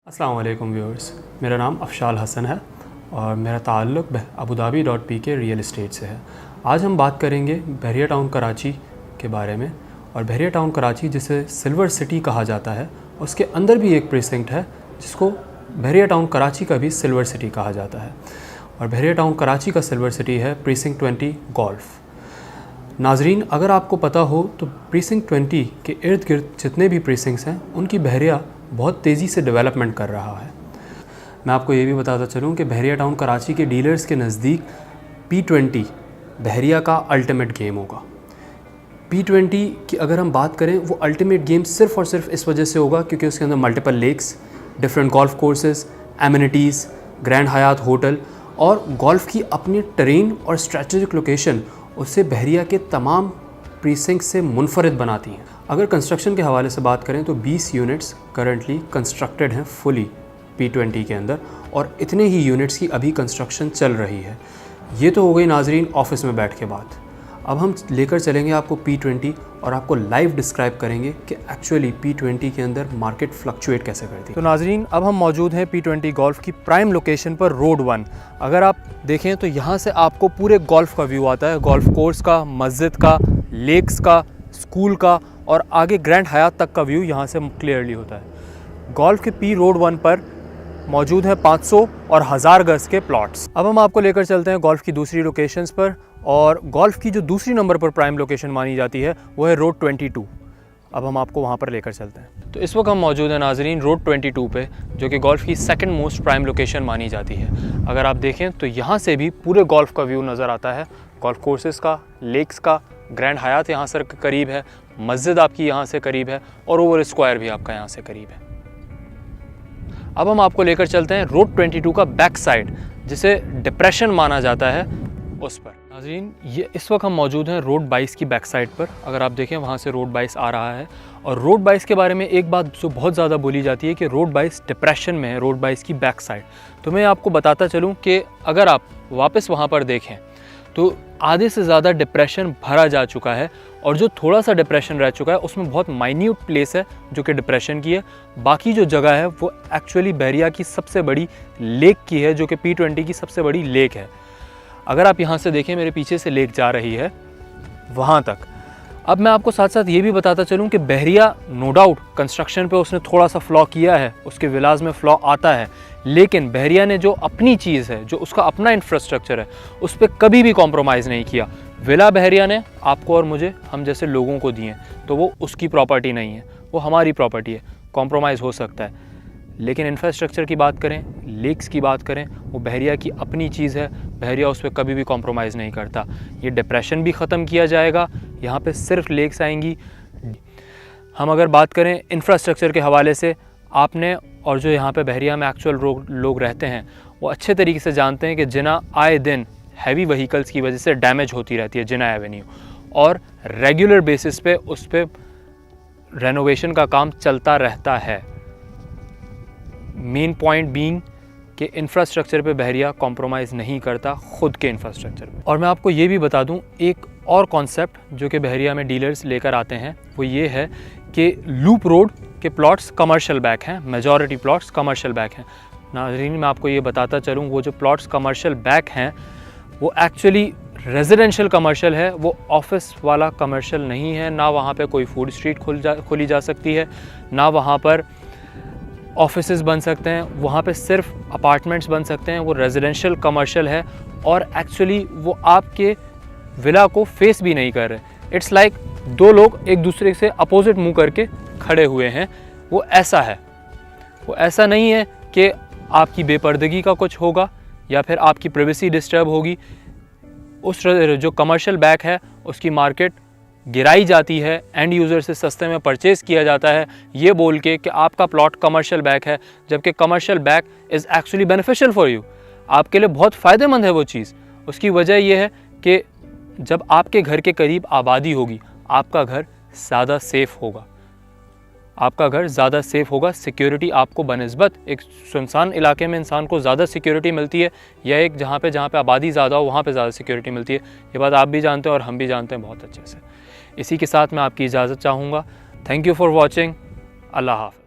अस्सलाम वालेकुम व्यूअर्स, मेरा नाम अफशाल हसन है और मेरा ताल्लुक़ abudabi.pk रियल इस्टेट से है। आज हम बात करेंगे बहरिया टाउन कराची के बारे में। और बहरिया टाउन कराची जिसे सिल्वर सिटी कहा जाता है, उसके अंदर भी एक प्रीसिंक्ट है जिसको बहरिया टाउन कराची का भी सिल्वर सिटी कहा जाता है। और बहरिया टाउन कराची का सिल्वर सिटी है प्रीसिंक्ट 20 गोल्फ। नाजरीन, अगर आपको पता हो तो प्रीसिंक्ट 20 के इर्द गिर्द जितने भी प्रीसिंक्ट्स हैं उनकी बहरिया बहुत तेज़ी से डेवलपमेंट कर रहा है। मैं आपको ये भी बताता चलूँ कि बहरिया टाउन कराची के डीलर्स के नज़दीक P20 बहरिया का अल्टीमेट गेम होगा। P20 की अगर हम बात करें, वो अल्टीमेट गेम सिर्फ़ और सिर्फ इस वजह से होगा क्योंकि उसके अंदर multiple lakes, different golf courses, amenities, grand Hyatt hotel और गोल्फ़ की अपनी टेरेन और स्ट्रेटेजिक लोकेशन उसे बहरिया के तमाम प्रीसिंक्ट से मुनफरिद बनाती हैं। अगर कंस्ट्रक्शन के हवाले से बात करें तो 20 यूनिट्स करंटली कंस्ट्रक्टेड हैं फुली P20 के अंदर, और इतने ही यूनिट्स की अभी कंस्ट्रक्शन चल रही है। ये तो हो गई नाजरीन ऑफिस में बैठ के बात। अब हम लेकर चलेंगे आपको P20 और आपको लाइव डिस्क्राइब करेंगे कि एक्चुअली P20 के अंदर मार्केट फ्लक्चुएट कैसे करती है। तो नाजरीन, अब हम मौजूद हैं P20 गोल्फ की प्राइम लोकेशन पर, रोड 1। अगर आप देखें तो यहाँ से आपको पूरे गोल्फ का व्यू आता है, गोल्फ कोर्स का, मस्जिद का, लेक्स का, स्कूल का और आगे ग्रैंड हयात तक का व्यू यहाँ से क्लियरली होता है। गोल्फ के P रोड 1 पर मौजूद है 500 और 1000 गज के प्लॉट्स। अब हम आपको लेकर चलते हैं गोल्फ की दूसरी लोकेशंस पर, और गोल्फ की जो दूसरी नंबर पर प्राइम लोकेशन मानी जाती है वो है रोड 22। अब हम आपको वहाँ पर लेकर चलते हैं। तो इस वक्त हम मौजूद हैं नाजरीन रोड 22 पे, जो कि गोल्फ की सेकंड मोस्ट प्राइम लोकेशन मानी जाती है। अगर आप देखें तो यहाँ से भी पूरे गोल्फ का व्यू नज़र आता है, गोल्फ कोर्सेज़ का, लेक्स का, ग्रैंड हयात यहाँ से करीब है, मस्जिद आपकी यहाँ से करीब है और ओवर स्क्वायर भी आपका यहाँ से करीब है। अब हम आपको लेकर चलते हैं रोड 22 का बैक साइड, जिसे डिप्रेशन माना जाता है, उस पर। नाज़रीन, ये इस वक्त हम मौजूद हैं रोड 22 की बैक साइड पर। अगर आप देखें वहाँ से रोड 22 आ रहा है। और रोड 22 के बारे में एक बात जो बहुत ज़्यादा बोली जाती है कि रोड 22 डिप्रेशन में है, रोड 22 की बैक साइड। तो मैं आपको बताता चलूँ कि अगर आप वापस वहाँ पर देखें तो आधे से ज़्यादा डिप्रेशन भरा जा चुका है, और जो थोड़ा सा डिप्रेशन रह चुका है उसमें बहुत माइन्यूट प्लेस है जो कि डिप्रेशन की है। बाकी जो जगह है वो एक्चुअली बहरिया की सबसे बड़ी लेक की है, जो कि P20 की सबसे बड़ी लेक है। अगर आप यहाँ से देखें, मेरे पीछे से लेक जा रही है वहाँ तक। अब मैं आपको साथ साथ ये भी बताता चलूँ कि बहरिया नो डाउट कंस्ट्रक्शन पे उसने थोड़ा सा फ्लॉ किया है, उसके विलाज में फ्लॉ आता है, लेकिन बहरिया ने जो अपनी चीज़ है, जो उसका अपना इंफ्रास्ट्रक्चर है, उस पर कभी भी कॉम्प्रोमाइज़ नहीं किया। विला बहरिया ने आपको और मुझे, हम जैसे लोगों को दिए, तो वो उसकी प्रॉपर्टी नहीं है, वो हमारी प्रॉपर्टी है। कॉम्प्रोमाइज़ हो सकता है, लेकिन इंफ्रास्ट्रक्चर की बात करें, लेक्स की बात करें, वो बहरिया की अपनी चीज़ है। बहरिया उस पर कभी भी कॉम्प्रोमाइज़ नहीं करता। ये डिप्रेशन भी ख़त्म किया जाएगा, यहाँ पे सिर्फ लेक्स आएंगी। हम अगर बात करें इंफ्रास्ट्रक्चर के हवाले से, आपने और जो यहाँ पे बहरिया में एक्चुअल लोग रहते हैं वो अच्छे तरीके से जानते हैं कि जिना आए दिन हैवी व्हीकल्स की वजह से डैमेज होती रहती है, जिना एवेन्यू, और रेगुलर बेसिस पे उस पर रेनोवेशन का काम चलता रहता है। मेन पॉइंट बीइंग कि इंफ्रास्ट्रक्चर पे बहरिया कॉम्प्रोमाइज़ नहीं करता, ख़ुद के इंफ्रास्ट्रक्चर पे। और मैं आपको ये भी बता दूं, एक और कॉन्सेप्ट जो कि बहरिया में डीलर्स लेकर आते हैं वो ये है कि लूप रोड के प्लॉट्स कमर्शियल बैक हैं, मेजॉरिटी प्लॉट्स कमर्शियल बैक हैं। नाज़रीन, मैं आपको ये बताता चलूँ, वो जो प्लॉट्स कमर्शियल बैक हैं वो एक्चुअली रेजिडेंशियल कमर्शियल है, वो ऑफिस वाला कमर्शियल नहीं है। ना वहाँ पे कोई फूड स्ट्रीट खोली जा सकती है, ना वहाँ पर ऑफिसेज बन सकते हैं, वहाँ पे सिर्फ अपार्टमेंट्स बन सकते हैं। वो रेजिडेंशियल कमर्शियल है, और एक्चुअली वो आपके विला को फेस भी नहीं कर रहे। इट्स लाइक दो लोग एक दूसरे से अपोजिट मुंह करके खड़े हुए हैं। वो ऐसा है, वो ऐसा नहीं है कि आपकी बेपर्दगी का कुछ होगा या फिर आपकी प्राइवेसी डिस्टर्ब होगी। उस जो कमर्शियल बैक है उसकी मार्केट गिराई जाती है, एंड यूज़र से सस्ते में परचेज़ किया जाता है, ये बोल के कि आपका प्लॉट कमर्शियल बैक है, जबकि commercial back is actually beneficial for you. आपके लिए बहुत फ़ायदेमंद है वो चीज़। उसकी वजह यह है कि जब आपके घर के करीब आबादी होगी, आपका घर ज़्यादा सेफ़ होगा, आपका घर ज़्यादा सेफ़ होगा। सिक्योरिटी आपको बनिस्बत एक सुनसान इलाके में इंसान को ज़्यादा सिक्योरिटी मिलती है, या एक जहाँ पे आबादी ज़्यादा हो वहाँ पे ज़्यादा सिक्योरिटी मिलती है। ये बात आप भी जानते हैं और हम भी जानते हैं बहुत अच्छे से। इसी के साथ मैं आपकी इजाज़त चाहूँगा। Thank you for watching. अल्लाह हाफ़िज़।